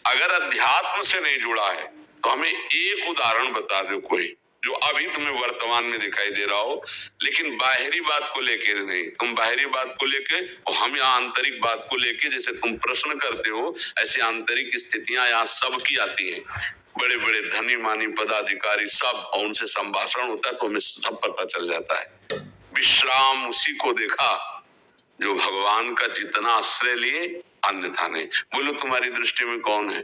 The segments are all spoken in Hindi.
अगर अध्यात्म से नहीं जुड़ा है तो हमें एक उदाहरण बता दो कोई, जो अभी तुम्हें वर्तमान में दिखाई दे रहा हो, लेकिन बाहरी बात को लेके नहीं। तुम बाहरी बात को लेके और हम यहाँ आंतरिक बात को लेके, जैसे तुम प्रश्न करते हो ऐसी आंतरिक स्थितियां यहाँ सबकी आती हैं। बड़े बड़े धनी मानी पदाधिकारी सब, और उनसे संभाषण होता है तो हमें सब पता चल जाता है। विश्राम उसी को देखा जो भगवान का जितना आश्रय लिए अन्यथा नहीं। बोलो तुम्हारी दृष्टि में कौन है?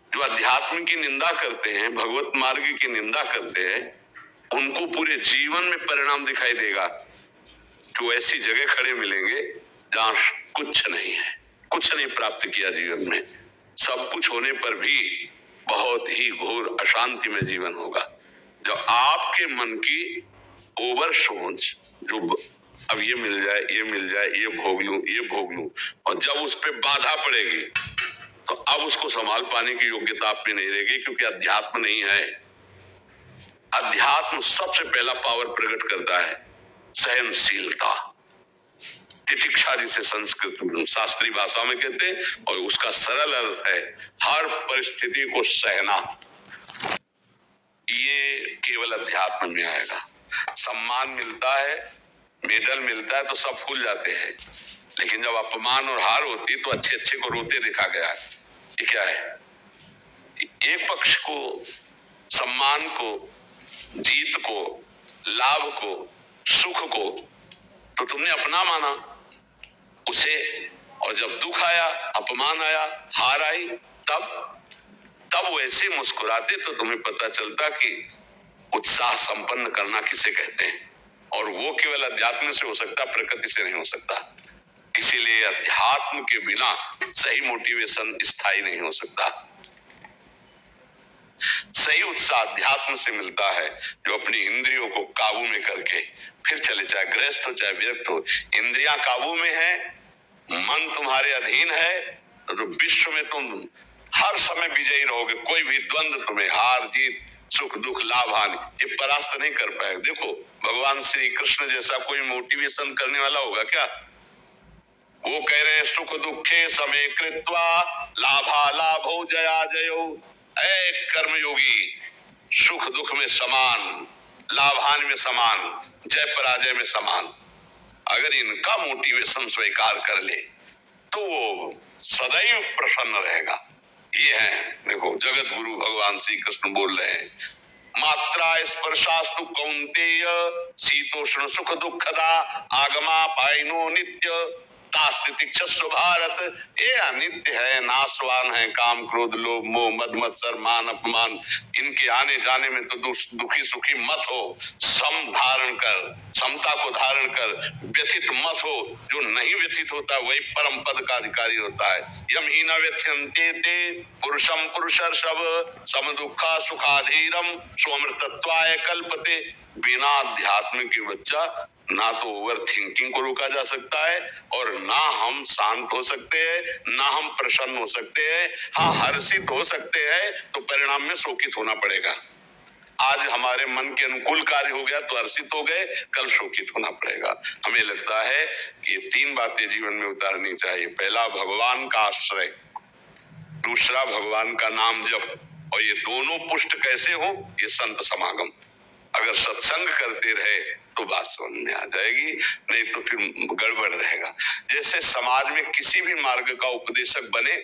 जो अध्यात्म की निंदा करते हैं, भगवत मार्ग की निंदा करते हैं, उनको पूरे जीवन में परिणाम दिखाई देगा। जो ऐसी जगह खड़े मिलेंगे जहां कुछ नहीं है, कुछ नहीं प्राप्त किया जीवन में, सब कुछ होने पर भी बहुत ही घोर अशांति में जीवन होगा। जो आपके मन की ओवर सोच, जो अब ये मिल जाए, ये मिल जाए, ये भोग लूं, ये भोग लूं, और जब उस पर बाधा पड़ेगी तो अब उसको संभाल पाने की योग्यता आप में नहीं रहेगी, क्योंकि अध्यात्म नहीं है। अध्यात्म सबसे पहला पावर प्रकट करता है सहनशीलता, तितिक्षा, जिसे संस्कृत शास्त्रीय भाषा में कहते हैं, और उसका सरल अर्थ है हर परिस्थिति को सहना। ये केवल अध्यात्म में आएगा। सम्मान मिलता है, मेडल मिलता है तो सब फूल जाते हैं, लेकिन जब अपमान और हार होती तो अच्छे अच्छे को रोते देखा गया है। ये क्या है? एक पक्ष को, सम्मान को, जीत को, लाभ को, सुख को तो तुमने अपना माना उसे, और जब दुख आया, अपमान आया, हार आई, तब वो ऐसे मुस्कुराते तो तुम्हें पता चलता कि उत्साह संपन्न करना किसे कहते हैं। और वो केवल अध्यात्म से हो सकता, प्रकृति से नहीं हो सकता। इसीलिए अध्यात्म के बिना सही मोटिवेशन स्थायी नहीं हो सकता। सही उत्साह अध्यात्म से मिलता है, जो अपनी इंद्रियों को काबू में करके फिर चले, चाहे गृहस्थ हो चाहे विरक्त हो। इंद्रियां काबू में है, मन तुम्हारे अधीन है, तो विश्व में तुम हर समय विजयी रहोगे। कोई भी द्वंद्व तुम्हें, हार जीत, सुख दुख, लाभ हानि, ये परास्त नहीं कर पाएगा। देखो भगवान श्री कृष्ण जैसा कोई मोटिवेशन करने वाला होगा क्या? वो कह रहे सुख दुखे समय कृत्वा लाभा लाभो जया जयो। ऐ कर्मयोगी, सुख दुख में समान, लाभ हानि में समान, जय पराजय में समान। अगर इनका मोटिवेशन स्वीकार कर ले तो वो सदैव प्रसन्न रहेगा। ये है, देखो जगत गुरु भगवान श्री कृष्ण बोल रहे हैं, मात्रा स्पर्शास्तु कौन्तेय शीतोष्ण सुख दुखदा आगमा पाइनो नित्य तास्तितिक्षस्व भारत। ये अनित्य है, नाशवान है, काम क्रोध लोभ मोह मद मत्सर मान अपमान, इनके आने जाने में तो दुखी सुखी मत हो। सम धारण कर, समता को धारण कर, व्यथित मत हो। जो नहीं व्यथित होता वही परम पद का अधिकारी होता है। यम ही न व्यथ्यन्ते ते पुरुषम पुरुषर्षभ सम दुखा सुखाधीरम स्वमृतत्वाय कल्पते। बिना अध्यात्म के बच्चा ना तो ओवर थिंकिंग को रोका जा सकता है, और ना हम शांत हो सकते हैं, ना हम प्रसन्न हो सकते हैं। हाँ, हर्षित हो सकते हैं तो परिणाम में शोकित होना पड़ेगा। आज हमारे मन के अनुकूल कार्य हो गया तो हर्षित हो गए, कल शोकित होना पड़ेगा। हमें लगता है कि 3 बातें जीवन में उतारनी चाहिए। पहला, भगवान का आश्रय, दूसरा भगवान का नाम जप, और ये दोनों पुष्ट कैसे हो? ये संत समागम। अगर सत्संग करते रहे तो बात समझ में आ जाएगी, नहीं तो फिर गड़बड़ रहेगा। जैसे समाज में किसी भी मार्ग का उपदेशक बने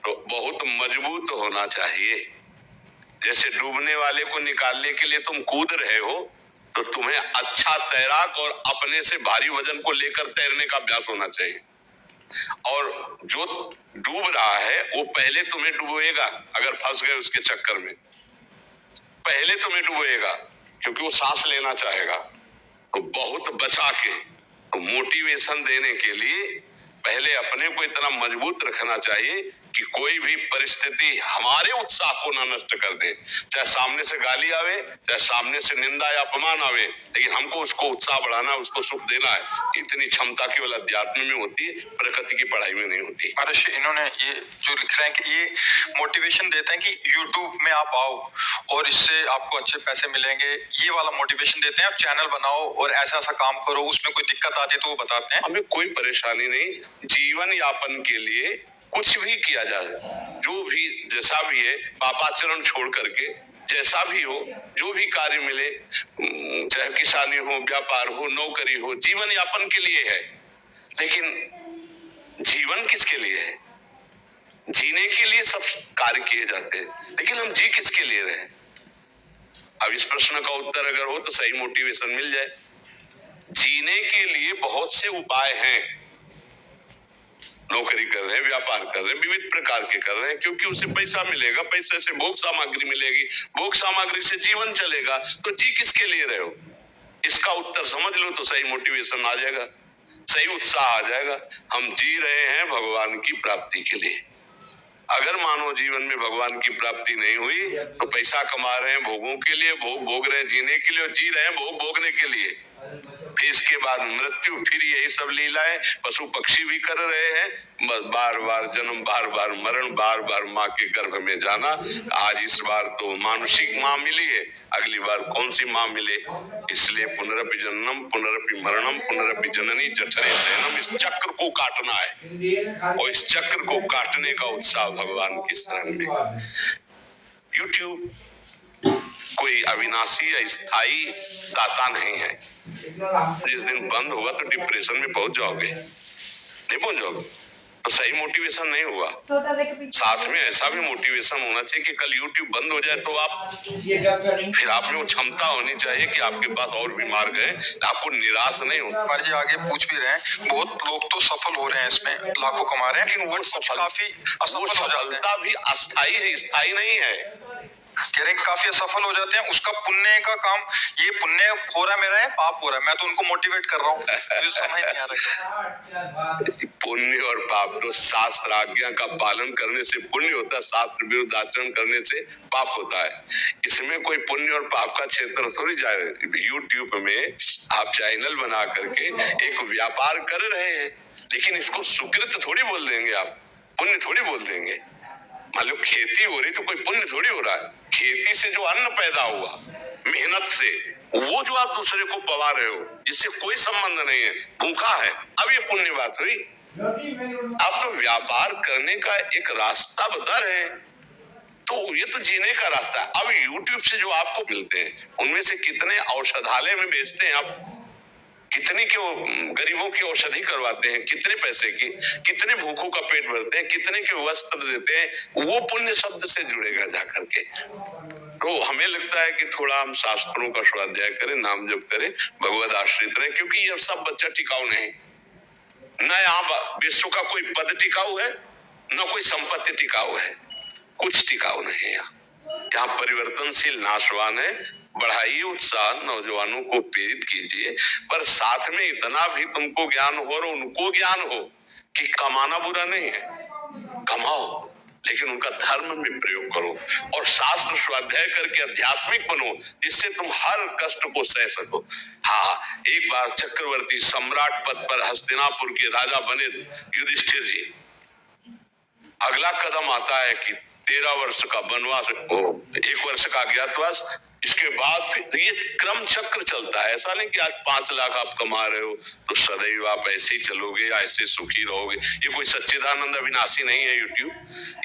तो बहुत मजबूत होना चाहिए। जैसे डूबने वाले को निकालने के लिए तुम कूद रहे हो तो तुम्हें अच्छा तैराक और अपने से भारी वजन को लेकर तैरने का अभ्यास होना चाहिए। और जो डूब रहा है वो पहले तुम्हें डुबोएगा, अगर फंस गए उसके चक्कर में पहले तुम्हें डुबोएगा, क्योंकि वो सांस लेना चाहेगा। तो बहुत बचा के, तो मोटिवेशन देने के लिए पहले अपने को इतना मजबूत रखना चाहिए कि कोई भी परिस्थिति हमारे उत्साह को ना नष्ट कर दे। चाहे सामने से गाली आवे, चाहे सामने से निंदा या अपमान आवे, लेकिन हमको उसको उत्साह बढ़ाना, उसको सुख देना है। इतनी क्षमता केवल अध्यात्म में होती है, प्रकृति की पढ़ाई में नहीं होती। महर्षि इन्होंने ये जो लिख रहे हैं कि ये मोटिवेशन देते हैं कि यूट्यूब में आप आओ और इससे आपको अच्छे पैसे मिलेंगे, ये वाला मोटिवेशन देते हैं। आप चैनल बनाओ और ऐसा ऐसा काम करो, उसमें कोई दिक्कत आती है तो वो बताते हैं। हमें कोई परेशानी नहीं, जीवन यापन के लिए कुछ भी किया जाए, जो भी जैसा भी है, पापाचरण छोड़ करके जैसा भी हो, जो भी कार्य मिले, चाहे किसानी हो, व्यापार हो, नौकरी हो, जीवन यापन के लिए है। लेकिन जीवन किसके लिए है? जीने के लिए सब कार्य किए जाते हैं, लेकिन हम जी किसके लिए रहे? अब इस प्रश्न का उत्तर अगर हो तो सही मोटिवेशन मिल जाए। जीने के लिए बहुत से उपाय हैं। नौकरी कर रहे हैं, व्यापार कर रहे हैं, विविध प्रकार के कर रहे हैं, क्योंकि उसे पैसा मिलेगा, पैसे से भोग सामग्री मिलेगी, भोग सामग्री से जीवन चलेगा। तो जी किसके लिए रहे हो? इसका उत्तर समझ लो तो सही मोटिवेशन आ जाएगा, सही उत्साह आ जाएगा। हम जी रहे हैं भगवान की प्राप्ति के लिए। अगर मानव जीवन में भगवान की प्राप्ति नहीं हुई तो पैसा कमा रहे हैं भोगों के लिए, भोग भोग रहे हैं जीने के लिए, और जी रहे हैं भोग भोगने के लिए। फिर इसके बाद मृत्यु, फिर यही सब लीलाएं पशु पक्षी भी कर रहे हैं। बार बार जन्म, बार बार मरण, बार बार माँ के गर्भ में जाना। आज इस बार तो मानुषिक माँ मिली है, अगली बार कौन सी माँ मिले? इसलिए पुनरपि जन्मम पुनरपि मरणम पुनरपि जननी जठरे शयनम, इस चक्र को काटना है, और इस चक्र को काटने का उत्साह भगवान की शरण में। यूट्यूब कोई अविनाशी या स्थायी दाता नहीं है। जिस दिन बंद होगा तो डिप्रेशन में पहुंच जाओगे, नहीं पहुंच जाओगे तो सही मोटिवेशन नहीं हुआ। साथ में ऐसा भी मोटिवेशन होना चाहिए कि कल यूट्यूब बंद हो जाए तो आप, फिर आप में वो क्षमता होनी चाहिए कि आपके पास और भी मार्ग है, आपको निराश नहीं हो। कुमार जी आगे पूछ भी रहे हैं, बहुत लोग तो सफल हो रहे हैं इसमें, लाखों कमा रहे हैं, लेकिन वो काफी असफल हो जाते हैं। भी अस्थायी है, स्थायी नहीं है। कह रहे हैं काफी असफल हो जाते हैं, उसका पुण्य का काम, ये पुण्य हो रहा है मेरा है, पाप हो रहा है, मैं तो उनको मोटिवेट कर रहा हूँ। समझ नहीं आ रहा। पुण्य और पाप तो शास्त्र आज्ञा का पालन करने से पुण्य होता है, शास्त्र विरुद्ध आचरण करने से पाप होता है। इसमें कोई पुण्य और पाप का क्षेत्र थोड़ी जाए। यूट्यूब में आप चैनल बना करके एक व्यापार कर रहे हैं, लेकिन इसको सुकृत थोड़ी बोल देंगे, आप पुण्य थोड़ी बोल देंगे। मान लो खेती हो रही तो कोई पुण्य थोड़ी हो रहा है। खेती से जो अन्न पैदा हुआ मेहनत से, वो जो आप दूसरे को पवा रहे हो, इससे कोई संबंध नहीं है, भूखा है, अब ये पुण्य बात हुई। आप तो व्यापार करने का एक रास्ता बता रहे हैं, तो ये तो जीने का रास्ता है। अब यूट्यूब से जो आपको मिलते हैं उनमें से कितने औषधालय में बेचते हैं आप, कितनी के गरीबों की औषधि करवाते हैं, कितने पैसे की, कितने भूखों का पेट भरते हैं, कितने के वस्त्र देते हैं, वो पुण्य शब्द से जुड़ेगा जाकर के। तो हमें लगता है कि थोड़ा हम शास्त्रों का स्वाध्याय करें, नाम जप करें, भगवद आश्रित रहें, क्योंकि ये सब बच्चा टिकाऊ नहीं। न यहाँ विश्व का कोई पद टिकाऊ है, न कोई संपत्ति टिकाऊ है, कुछ टिकाऊ नहीं है। यहाँ परिवर्तनशील नाशवान है। बढ़ाइए उत्साह, नौजवानों को प्रेरित कीजिए, पर साथ में इतना भी तुमको ज्ञान हो और उनको ज्ञान हो कि कमाना बुरा नहीं है, कमाओ, लेकिन उनका धर्म में प्रयोग करो और शास्त्र स्वाध्याय करके आध्यात्मिक बनो, जिससे तुम हर कष्ट को सह सको। हाँ, एक बार चक्रवर्ती सम्राट पद पर हस्तिनापुर के राजा बने युधिष्ठिर जी। अगला कदम आता है कि 13 वर्ष का वनवास हो, 1 वर्ष का अज्ञातवास, इसके बाद फिर ये क्रम चक्र चलता है। ऐसा नहीं कि आज 5 लाख आप कमा रहे हो तो सदैव आप ऐसे ही चलोगे या ऐसे सुखी रहोगे। ये कोई सच्चिदानंद अविनाशी नहीं है यूट्यूब,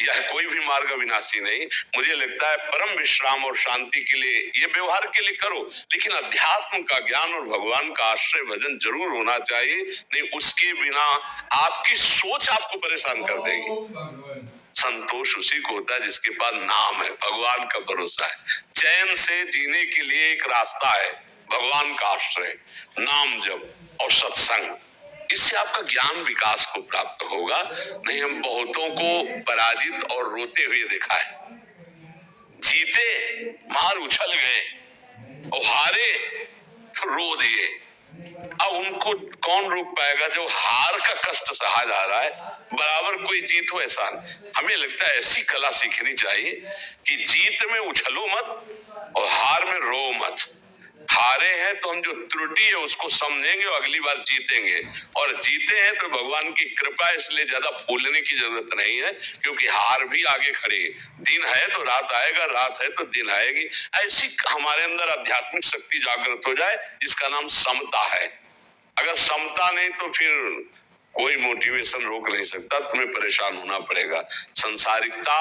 यह कोई भी मार्ग अविनाशी नहीं। मुझे लगता है परम विश्राम और शांति के लिए ये व्यवहार के लिए करो, लेकिन अध्यात्म का ज्ञान और भगवान का आश्रय भजन जरूर होना चाहिए, नहीं उसके बिना आपकी सोच आपको परेशान कर देगी। संतोष उसी को होता है जिसके पास नाम है, भगवान का भरोसा है। चैन से जीने के लिए एक रास्ता है, भगवान का आश्रय, नाम जप और सत्संग। इससे आपका ज्ञान विकास को प्राप्त होगा। नहीं, हम बहुतों को पराजित और रोते हुए देखा है। जीते मार उछल गए और हारे तो रो दिए। अब उनको कौन रोक पाएगा जो हार का कष्ट सहा जा रहा है, बराबर कोई जीत हो ऐसा नहीं। हमें लगता है ऐसी कला सीखनी चाहिए कि जीत में उछलो मत और हार में रो मत। हारे हैं तो हम जो त्रुटि है उसको समझेंगे और अगली बार जीतेंगे, और जीते हैं तो भगवान की कृपा, इसलिए ज्यादा फूलने की जरूरत नहीं है, क्योंकि हार भी आगे खड़ी है। दिन है तो रात आएगा, रात है तो दिन आएगी। ऐसी हमारे अंदर आध्यात्मिक शक्ति जागृत हो जाए जिसका नाम समता है। अगर समता नहीं तो फिर कोई मोटिवेशन रोक नहीं सकता, तुम्हें परेशान होना पड़ेगा। संसारिकता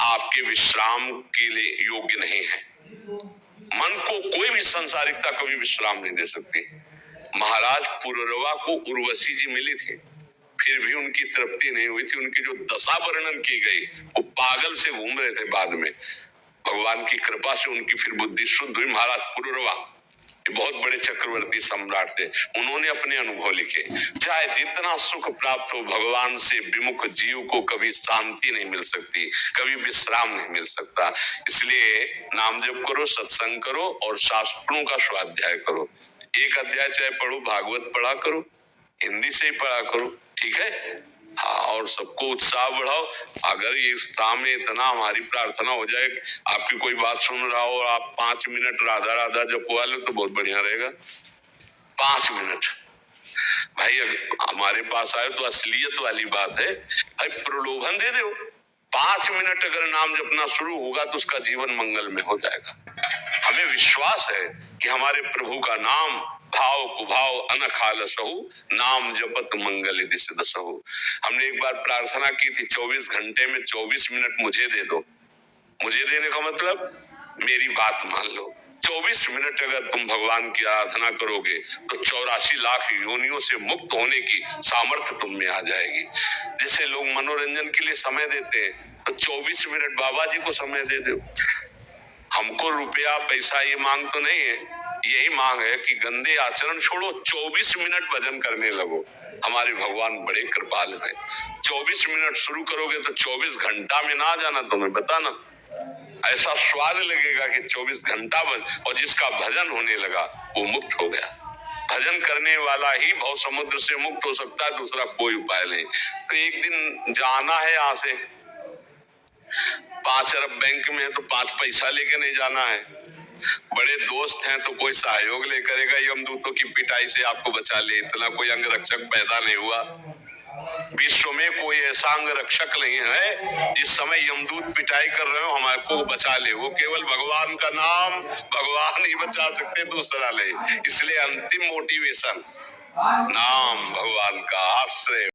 आपके विश्राम के लिए योग्य नहीं है। मन को कोई भी संसारिकता कभी विश्राम नहीं दे सकती। महाराज पुररवा को उर्वशी जी मिली थी, फिर भी उनकी तृप्ति नहीं हुई थी। उनकी जो दशा वर्णन की गई, वो पागल से घूम रहे थे। बाद में भगवान की कृपा से उनकी फिर बुद्धि शुद्ध हुई। महाराज पुररवा बहुत बड़े चक्रवर्ती सम्राट थे, उन्होंने अपने अनुभव लिखे। चाहे जितना सुख प्राप्त हो, भगवान से विमुख जीव को कभी शांति नहीं मिल सकती, कभी विश्राम नहीं मिल सकता। इसलिए नाम जप करो, सत्संग करो और शास्त्रों का स्वाध्याय करो। एक अध्याय चाहे पढ़ो, भागवत पढ़ा करो, हिंदी से ही पढ़ा करो, ठीक है। हाँ, और सबको उत्साह बढ़ाओ। अगर ये उत्साह में इतना हमारी प्रार्थना हो जाए, आपकी कोई बात सुन रहा हो और आप 5 मिनट राधा राधा जपवा लो तो बहुत बढ़िया रहेगा। 5 मिनट भाई हमारे पास आए तो असलियत वाली बात है भाई, प्रलोभन दे दो। 5 मिनट अगर नाम जपना शुरू होगा तो उसका जीवन मंगल में हो जाएगा। हमें विश्वास है कि हमारे प्रभु का नाम भाव कुभाव अनखालसहु, नाम जपत मंगल यदि सिद्धसहु। हमने एक बार प्रार्थना की थी, 24 घंटे में 24 मिनट मुझे दे दो। मुझे देने का मतलब मेरी बात मान लो। 24 मिनट अगर तुम भगवान की आराधना करोगे तो 84 लाख योनियों से मुक्त होने की सामर्थ्य तुम में आ जाएगी। जैसे लोग मनोरंजन के लिए समय देते हैं, तो 24 मिनट बाबा जी को समय दे दो। हमको रुपया पैसा ये मांग तो नहीं है, यही मांग है कि गंदे आचरण छोड़ो, 24 मिनट भजन करने लगो। हमारे भगवान बड़े कृपालु हैं। 24 मिनट शुरू करोगे तो 24 घंटा में ना जाना, तुम्हें बताना ऐसा स्वाद लगेगा कि 24 घंटा और जिसका भजन होने लगा वो मुक्त हो गया। भजन करने वाला ही भव समुद्र से मुक्त हो सकता है, दूसरा कोई उपाय नहीं। तो एक दिन जाना है यहाँ से, 5 अरब बैंक में है तो 5 पैसा लेके नहीं जाना है। बड़े दोस्त हैं तो कोई सहयोग ले करेगा, यमदूतों की पिटाई से आपको बचा ले, इतना कोई अंग रक्षक पैदा नहीं हुआ। विश्व में कोई ऐसा अंग रक्षक नहीं है जिस समय यमदूत पिटाई कर रहे हो हमारे को बचा ले। वो केवल भगवान का नाम, भगवान ही बचा सकते, दूसरा नहीं। इसलिए अंतिम मोटिवेशन नाम, भगवान का आश्रय।